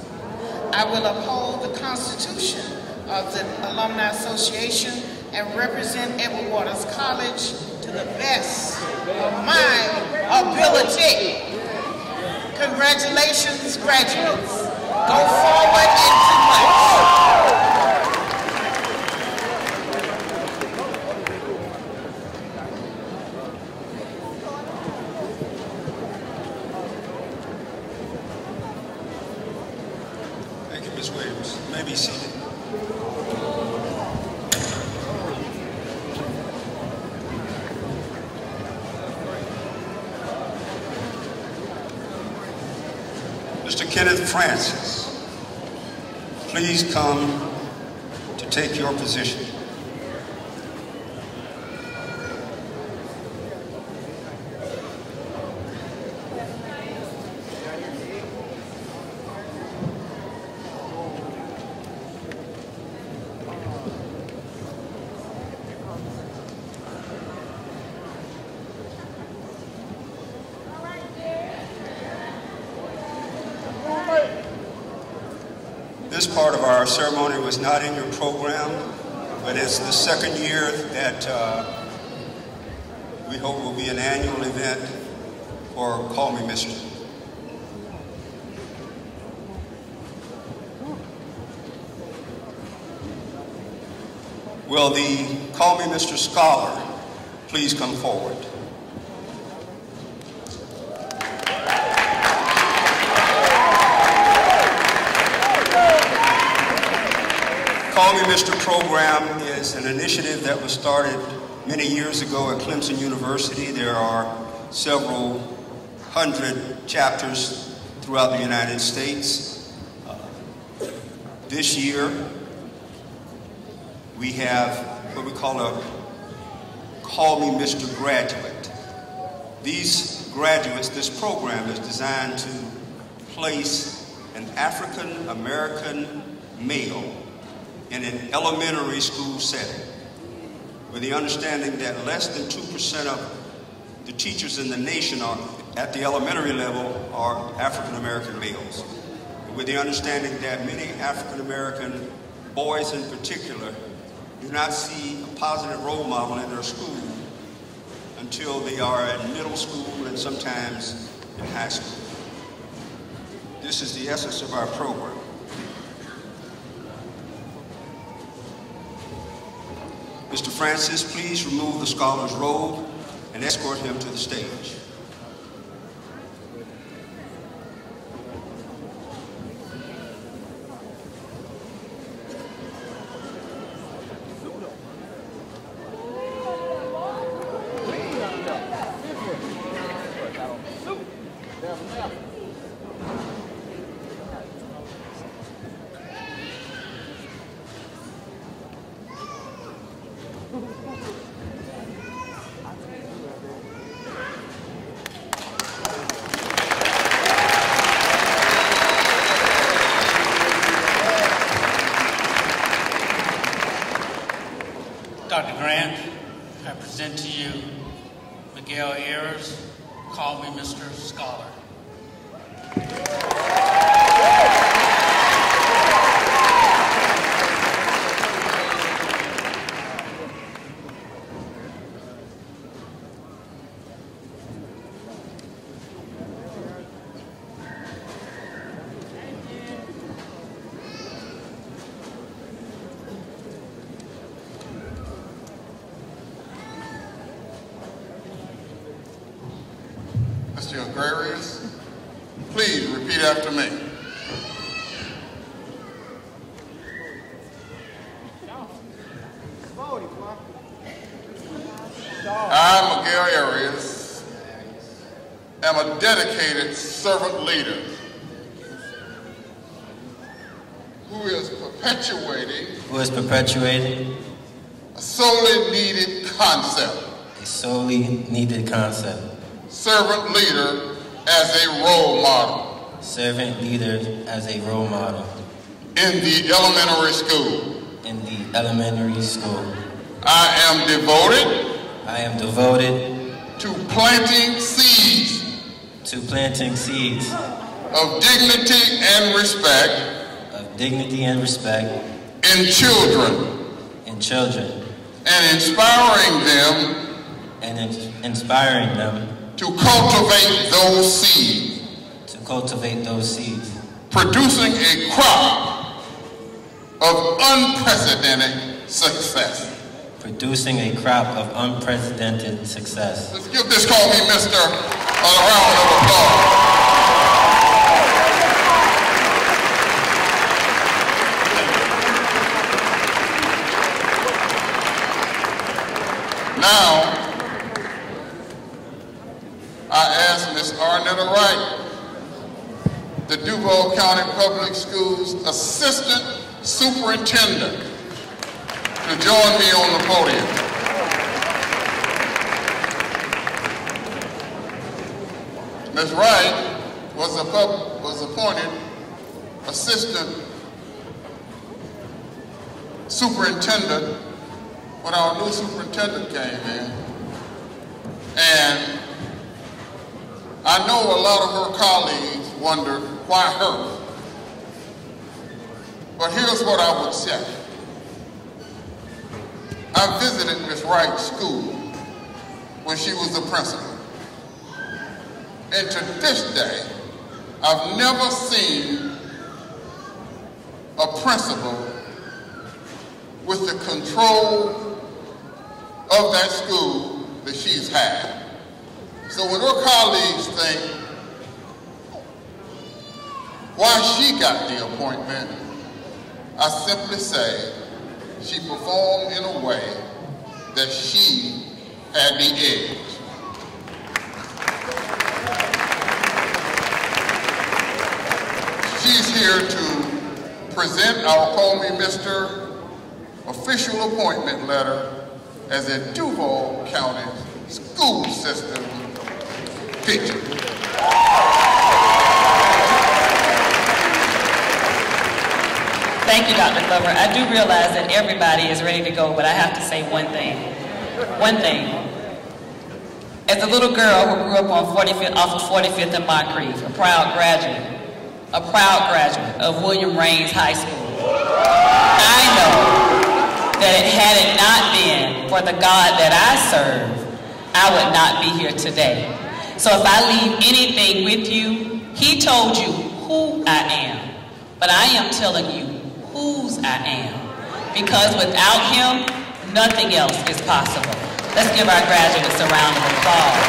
I will uphold the Constitution of the Alumni Association and represent Edward Waters College to the best of my ability. Congratulations, graduates. Go forward into much. Thank you, Ms. Williams. You may be seated. Mr. Kenneth Francis, please come to take your position. This part of our ceremony was not in your program, but it's the second year that we hope will be an annual event for Call Me Mr. Will the Call Me Mr. Scholar please come forward? Call Me Mr. program is an initiative that was started many years ago at Clemson University. There are several hundred chapters throughout the United States. This year, we have what we call a Call Me Mr. graduate. These graduates, this program is designed to place an African American male in an elementary school setting, with the understanding that less than 2% of the teachers in the nation are at the elementary level are African American males, with the understanding that many African American boys in particular do not see a positive role model in their school until they are in middle school and sometimes in high school. This is the essence of our program. Mr. Francis, please remove the scholar's robe and escort him to the stage. Dr. Grant, I present to you Miguel Ayers, call me Mr. Scholar. Mr. Agrarius, please repeat after me. I, Miguel Arias, am a dedicated servant leader who is perpetuating a sorely needed concept. Servant leader as a role model. In the elementary school. I am devoted to planting seeds of dignity and respect in children and inspiring them to cultivate those seeds, producing a crop of unprecedented success. Let's give this Call Me Mr. a round of applause. Now, I ask Ms. Arnetta Wright, the Duval County Public Schools Assistant Superintendent, to join me on the podium. Ms. Wright was appointed Assistant Superintendent when our new superintendent came in, and I know a lot of her colleagues wondered why her. But here's what I would say. I visited Ms. Wright's school when she was the principal. And to this day, I've never seen a principal with the control of that school that she's had. So when her colleagues think why she got the appointment, I simply say she performed in a way that she had the edge. She's here to present our Call Me Mr. official appointment letter as a Duval County school system teacher. Thank you, Dr. Glover. I do realize that everybody is ready to go, but I have to say one thing. As a little girl who grew up on 45th, off of 45th and Moncrief, a proud graduate of William Raines High School, I know that had it not been for the God that I serve, I would not be here today. So if I leave anything with you, he told you who I am, but I am telling you whose I am, because without him, nothing else is possible. Let's give our graduates a round of applause.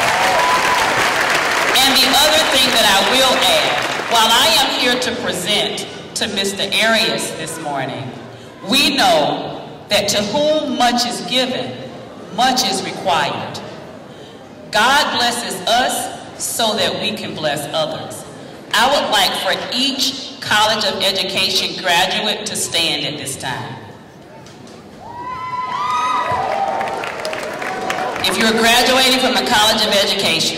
And the other thing that I will add, while I am here to present to Mr. Arias this morning, we know that to whom much is given, much is required. God blesses us so that we can bless others. I would like for each College of Education graduate to stand at this time. you're graduating from the College of Education,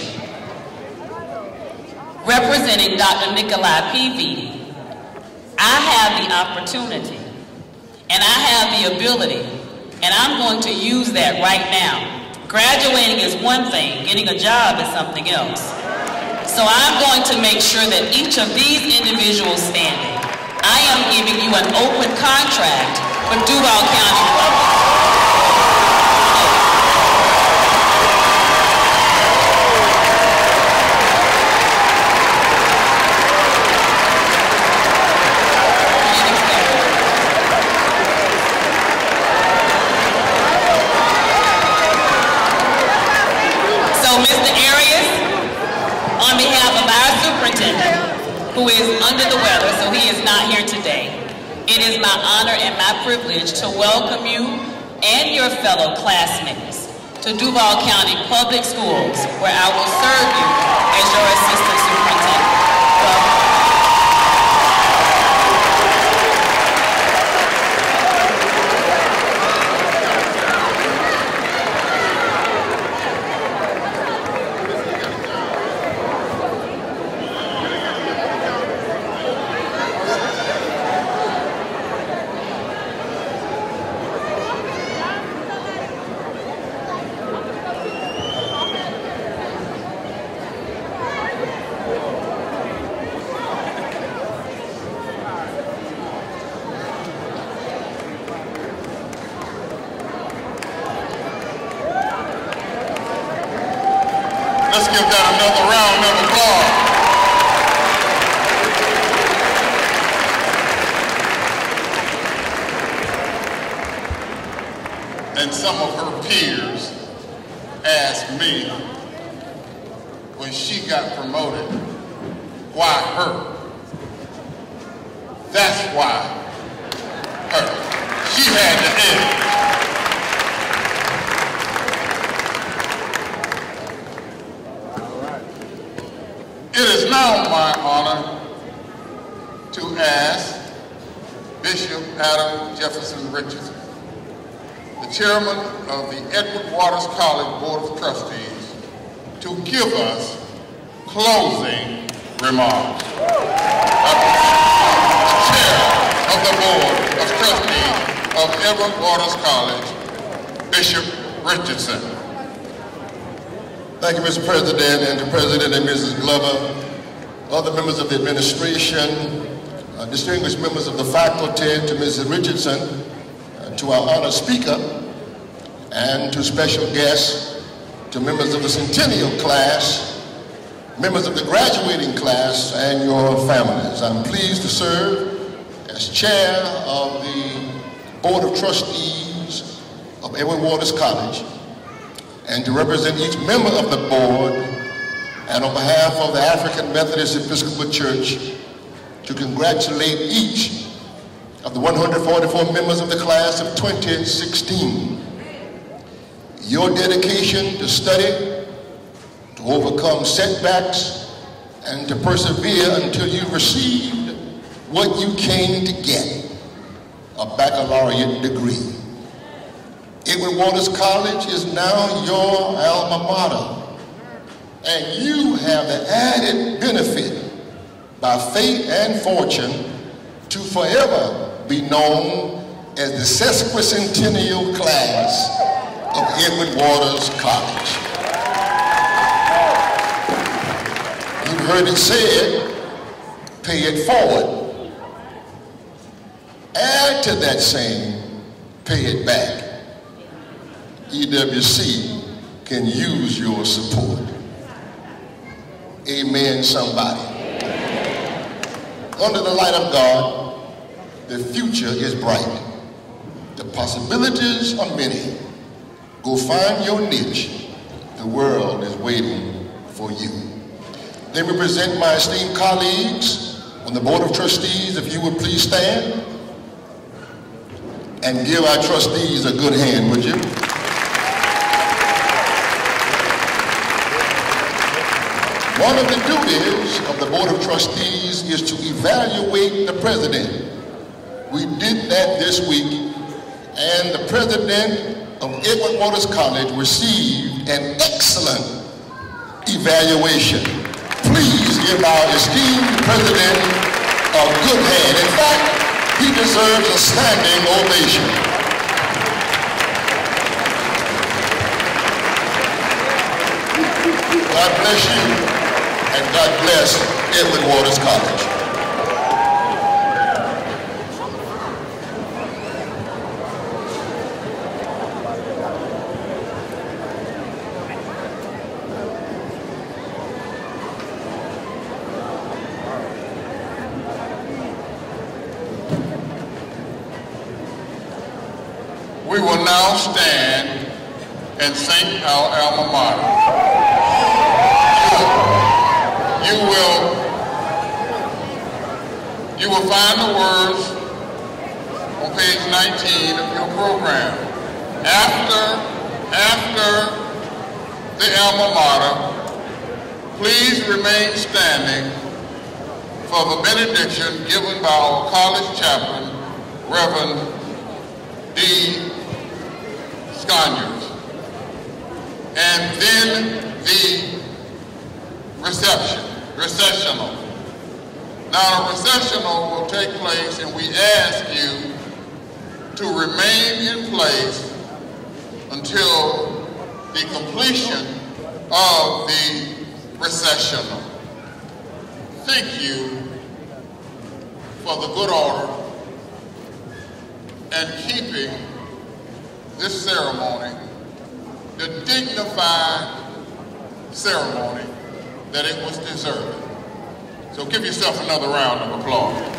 representing Dr. Nikolai P. Vitti, I have the opportunity and I have the ability, and I'm going to use that right now. Graduating is one thing, getting a job is something else. So I'm going to make sure that each of these individuals standing, I am giving you an open contract for Duval County Public. On behalf of our superintendent, who is under the weather, so he is not here today, it is my honor and my privilege to welcome you and your fellow classmates to Duval County Public Schools, where I will serve you as your assistant superintendent. Welcome. Let's give that another round of applause. And some of her peers asked me when she got promoted, why her? That's why her. She had to end. It is now my honor to ask Bishop Adam Jefferson Richardson, the chairman of the Edward Waters College Board of Trustees, to give us closing remarks. The chair of the Board of Trustees of Edward Waters College, Bishop Richardson. Thank you, Mr. President, and to President and Mrs. Glover, other members of the administration, distinguished members of the faculty, to Mrs. Richardson, to our honored speaker, and to special guests, to members of the Centennial class, members of the graduating class, and your families. I'm pleased to serve as chair of the Board of Trustees of Edward Waters College, and to represent each member of the board, and on behalf of the African Methodist Episcopal Church, to congratulate each of the 144 members of the class of 2016. Your dedication to study, to overcome setbacks, and to persevere until you received what you came to get, a baccalaureate degree. Edward Waters College is now your alma mater, and you have the added benefit, by fate and fortune, to forever be known as the sesquicentennial class of Edward Waters College. You've heard it said, pay it forward. Add to that saying, pay it back. EWC can use your support. Amen, somebody. Under the light of God, the future is bright. The possibilities are many. Go find your niche. The world is waiting for you. Let me present my esteemed colleagues on the Board of Trustees. If you would please stand and give our trustees a good hand, would you? One of the duties of the Board of Trustees is to evaluate the president. We did that this week, and the president of Edward Waters College received an excellent evaluation. Please give our esteemed president a good hand. In fact, he deserves a standing ovation. God bless you, and God bless Edward Waters College. We will now stand and sing our alma mater. You will find the words on page 19 of your program. After the alma mater, please remain standing for the benediction given by our college chaplain, Reverend D. Sconyers, and then the recessional. Now, the recessional will take place, and we ask you to remain in place until the completion of the recessional. Thank you for the good order and keeping this ceremony, the dignified ceremony that it was deserved. So give yourself another round of applause.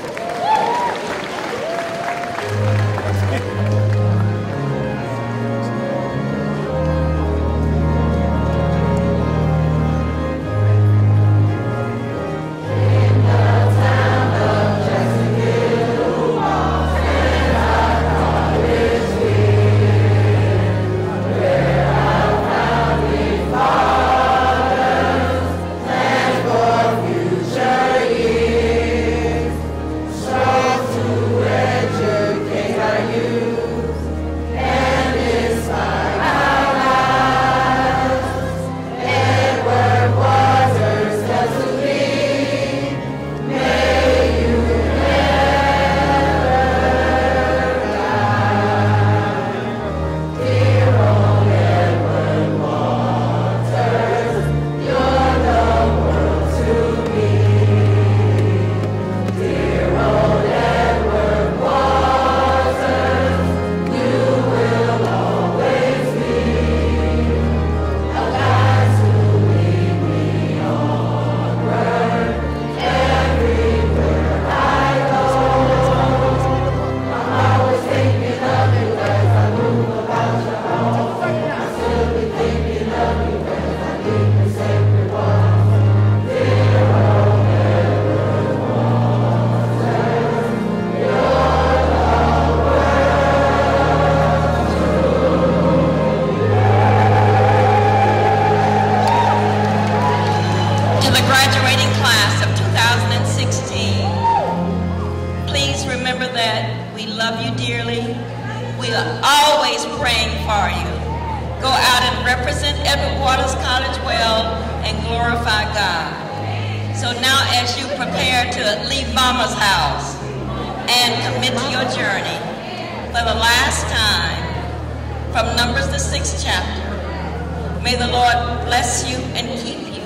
May the Lord bless you and keep you.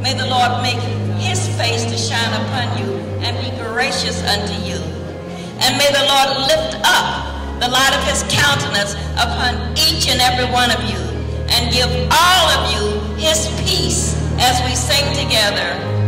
May the Lord make his face to shine upon you and be gracious unto you. And may the Lord lift up the light of his countenance upon each and every one of you and give all of you his peace as we sing together.